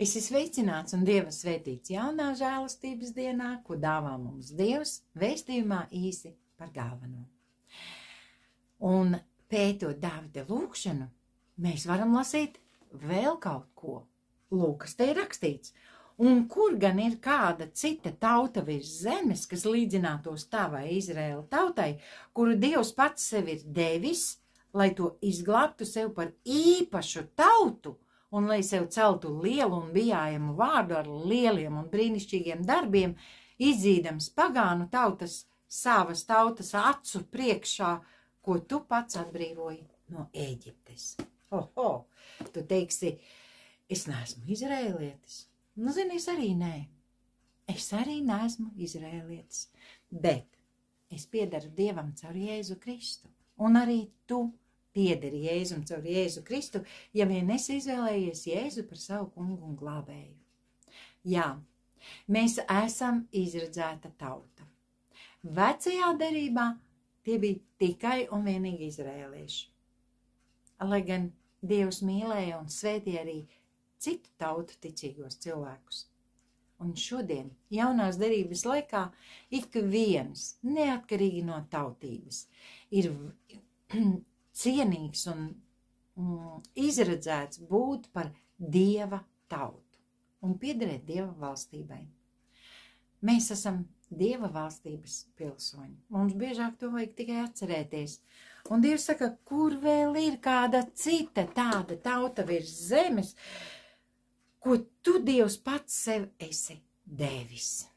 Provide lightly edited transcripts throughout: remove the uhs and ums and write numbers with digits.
Esi sveicināts un Dieva svētīts jaunā žēlastības dienā, ko dāvā mums Dievs vēstījumā īsi par galveno. Un pētot Dāvida lūgšanu, mēs varam lasīt vēl kaut ko. Lūk, kas te ir rakstīts. Un kur gan ir kāda cita tauta virs zemes, kas līdzinātos tavai Izraēla tautai, kuru Dievs pats sev ir devis, lai to izglābtu sev par īpašu tautu, un lai sev celtu lielu un bijājamu vārdu ar lieliem un brīnišķīgiem darbiem, izdzīdams pagānu tautas, savas tautas acu priekšā, ko tu pats atbrīvoji no Ēģiptes. Tu teiksi, es neesmu izrēlietis. Nu, zini, es arī nē. Es arī neesmu izrēlietis, bet es piedaru Dievam caur Jēzu Kristu, un arī tu piederi Jēzum caur Jēzu Kristu, ja vien esi izvēlējies Jēzu par savu kungu un glābēju. Jā, mēs esam izredzēta tauta. Vecajā derībā tie bija tikai un vienīgi izrēlieši. Lai gan Dievs mīlēja un svētīja arī citu tautu ticīgos cilvēkus. Un šodien, jaunās derības laikā, ik viens, neatkarīgi no tautības, ir cienīgs un izredzēts būt par Dieva tautu un piederēt Dieva valstībai. Mēs esam Dieva valstības pilsoņi. Mums biežāk to vajag tikai atcerēties. Un Dievs saka, kur vēl ir kāda cita tāda tauta virs zemes, ko tu, Dievs, pats sev esi devis.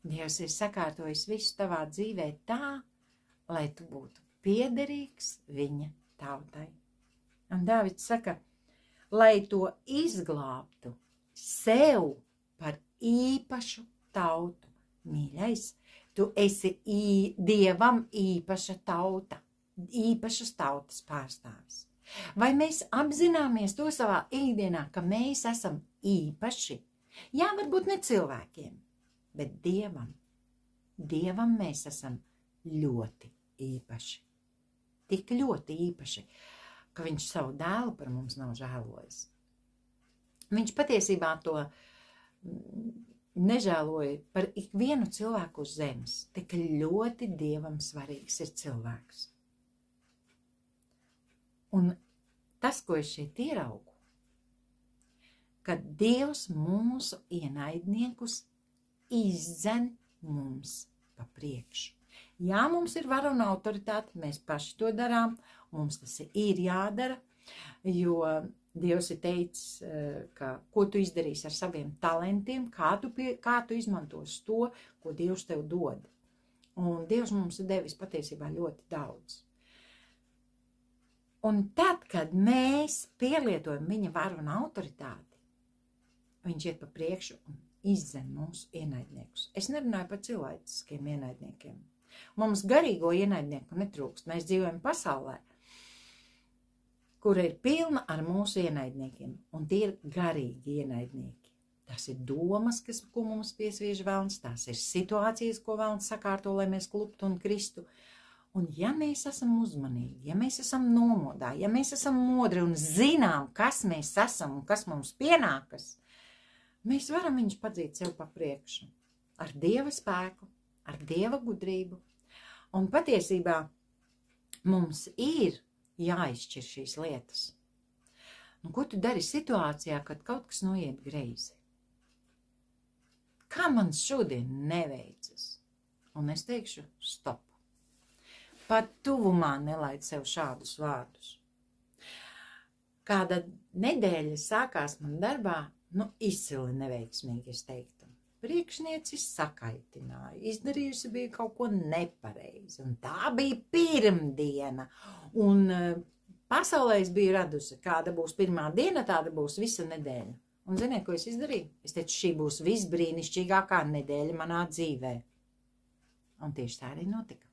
Dievs ir sakārtojis visu tavā dzīvē tā, lai tu būtu piederīgs viņa tautai. Un Dāvids saka, lai to izglābtu sev par īpašu tautu. Mīļais, tu esi Dievam īpaša tauta, īpašas tautas pārstāvis. Vai mēs apzināmies to savā ikdienā, ka mēs esam īpaši? Jā, varbūt ne cilvēkiem, bet Dievam. Dievam mēs esam ļoti īpaši. Tik ļoti īpaši, ka viņš savu dēlu par mums nav žēlojis. Viņš patiesībā to nežēloja par ikvienu cilvēku uz zemes, tik ļoti Dievam svarīgs ir cilvēks. Un tas, ko es šeit ieraugu, ka Dievs mūsu ienaidniekus izdzen mums pa priekšu. Jā, mums ir vara un autoritāte, mēs paši to darām, mums tas ir jādara, jo Dievs ir teicis, ka ko tu izdarīsi ar saviem talantiem, kā tu izmantos to, ko Dievs tev dod. Un Dievs mums ir devis patiesībā ļoti daudz. Un tad, kad mēs pielietojam viņa varu un autoritāti, viņš iet pa priekšu un izdzen mūsu ienaidniekus. Es nerunāju par cilvēciskiem ienaidniekiem. Mums garīgo ienaidnieku netrūkst. Mēs dzīvojam pasaulē, kura ir pilna ar mūsu ienaidniekiem, un tie ir garīgi ienaidnieki. Tas ir domas, ko mums piesviež velns, tās ir situācijas, ko velns sakārto, lai mēs kluptu un kristu. Un ja mēs esam uzmanīgi, ja mēs esam nomodā, ja mēs esam modri un zinām, kas mēs esam un kas mums pienākas, mēs varam viņus padzīt sev pa priekšu. Ar Dieva spēku, ar Dieva gudrību. Un patiesībā mums ir jāizšķir šīs lietas. Un ko tu dari situācijā, kad kaut kas noiet greizi? Kā man šodien neveicas? Un es teikšu, stop. Pat tuvumā nelaid sev šādus vārdus. Kāda nedēļa sākās man darbā, izcili neveiksmīgi, es teiktu. Priekšniecis sakaitināja, izdarījusi bija kaut ko nepareizi, un tā bija pirmdiena, un pasaulē es biju radusi, kāda būs pirmā diena, tāda būs visa nedēļa. Un ziniet, ko es izdarīju? Es teicu, šī būs visbrīnišķīgākā nedēļa manā dzīvē. Un tieši tā arī notika.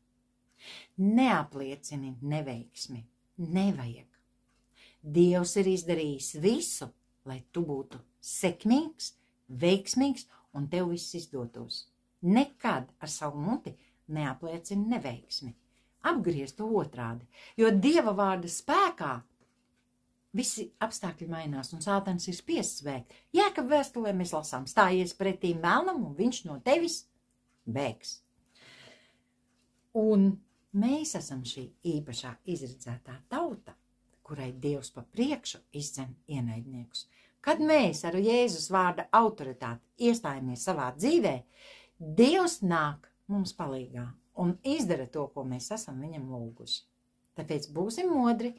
Neapliecini neveiksmi, nevajag. Dievs ir izdarījis visu, lai tu būtu sekmīgs, veiksmīgs, un tev viss izdotos. Nekad ar savu muti neapliecini neveiksmi. Apgriez to otrādi, jo Dieva vārda spēkā visi apstākļi mainās, un Sātans ir spiests bēgt. Jēkab vēstulē mēs lasām, stājies pretī melnam, un viņš no tevis bēgs. Un mēs esam šī īpašā izredzētā tauta, kurai Dievs pa priekšu izdzen ienaidniekus. Kad mēs ar Jēzus vārda autoritāti iestājamies savā dzīvē, Dievs nāk mums palīgā un izdara to, ko mēs esam viņam lūguši. Tāpēc būsim modri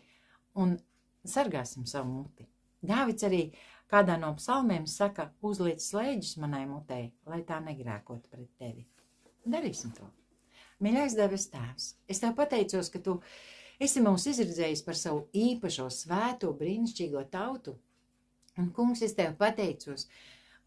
un sargāsim savu muti. Dāvids arī kādā no psalmiem saka, uzliec slēģus manai mutei, lai tā negrēkot pret tevi. Darīsim to. Mīļais debes Tēvs, es Tev pateicos, ka Tu esi mūs izredzējis par savu īpašo, svēto, brīnišķīgo tautu. Un, kungs, es Tev pateicos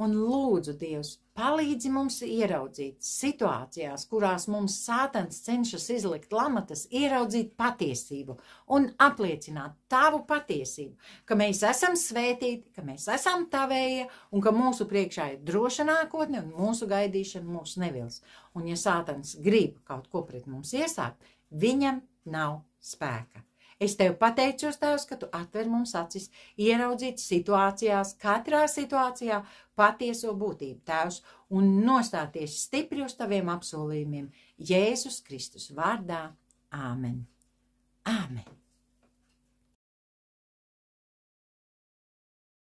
un lūdzu, Dievs, palīdzi mums ieraudzīt situācijās, kurās mums Sātans cenšas izlikt lamatas, ieraudzīt patiesību un apliecināt Tavu patiesību, ka mēs esam svētīti, ka mēs esam Tavējie un ka mūsu priekšā ir droša nākotne un mūsu gaidīšana mūs nevils. Un ja Sātans grib kaut ko pret mums iesākt, viņam nav spēka. Es Tev pateicos, Tēvs, ka Tu atver mums acis, ieraudzīt situācijās, katrā situācijā patieso būtību, Tēvs, un nostāties stipri uz Taviem apsolījumiem. Jēzus Kristus vārdā. Āmen. Āmen.